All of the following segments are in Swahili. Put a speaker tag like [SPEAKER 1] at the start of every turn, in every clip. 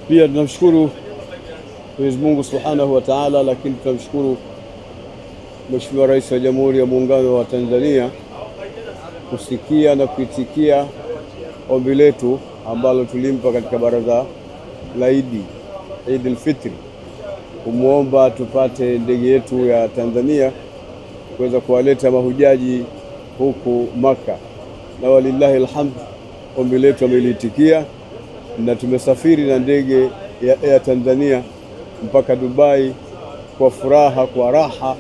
[SPEAKER 1] Pia tunamshukuru Mwenyezi Mungu Subhanahu wa Ta'ala, lakini tunamshukuru Mheshimiwa Rais wa Jamhuri ya Muungano wa Tanzania kusikia na kuitikia ombi letu ambalo tulimpa katika baraza la Eid al-Fitr, kumuomba tupate ndege yetu ya Tanzania kuweza kuwaleta mahujaji huku Maka, na walillahi alhamd, ombi letu ameliitikia na tumesafiri na ndege ya Air Tanzania mpaka Dubai kwa furaha, kwa raha.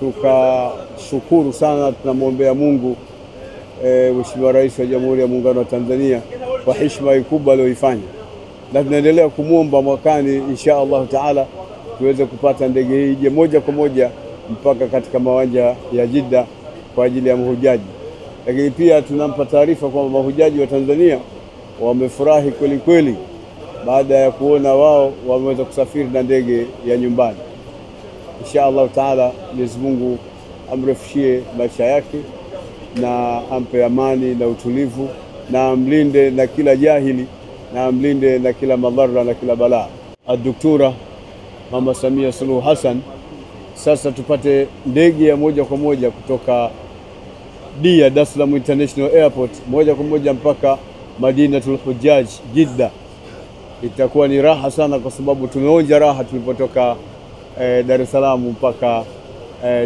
[SPEAKER 1] Tukashukuru sana, tunamwombea Mungu Mheshimiwa Rais wa Jamhuri ya Muungano wa Tanzania kwa heshima kubwa aliyoifanya, na tunaendelea kumuomba mwakani insha Allah Taala tuweze kupata ndege hii ije moja kwa moja mpaka katika mawanja ya Jeddah kwa ajili ya mahujaji. Lakini pia tunampa taarifa kwamba mahujaji wa Tanzania wamefurahi kweli kweli baada ya kuona wao wameweza kusafiri na ndege ya nyumbani. Insha Allah Taala Mwenyezi Mungu amrefishie maisha yake na ampe amani na utulivu, na amlinde na kila jahili, na amlinde na kila madhara na kila balaa. Ad-Doktora Mama Samia Suluhu Hassan, sasa tupate ndege ya moja kwa moja kutoka Dar es Salaam International Airport moja kwa moja mpaka Madinatul Hujjaj Jeddah. Itakuwa ni raha sana, kwa sababu tumeonja raha tulipotoka Dar es Salaam mpaka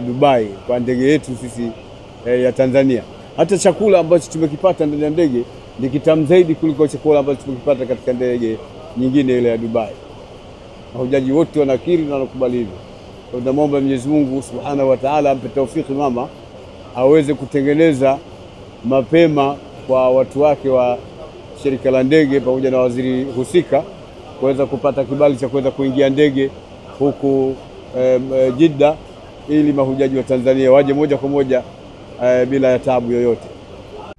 [SPEAKER 1] Dubai kwa ndege yetu sisi ya Tanzania. Hata chakula ambacho tumekipata ndani ya ndege ni kitamu zaidi kuliko chakula ambacho tumekipata katika ndege nyingine ile ya Dubai. Mahujaji wote wanakiri na wanakubali hivyo. Tunamwomba Mwenyezi Mungu Subhanahu wa Ta'ala ampe taufiki mama aweze kutengeneza mapema kwa watu wake wa shirika la ndege pamoja na waziri husika kuweza kupata kibali cha kuweza kuingia ndege huku Jeddah, ili mahujaji wa Tanzania waje moja kwa moja bila ya taabu yoyote.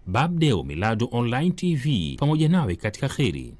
[SPEAKER 2] Babdeo Miladu Online TV, pamoja nawe katika kheri.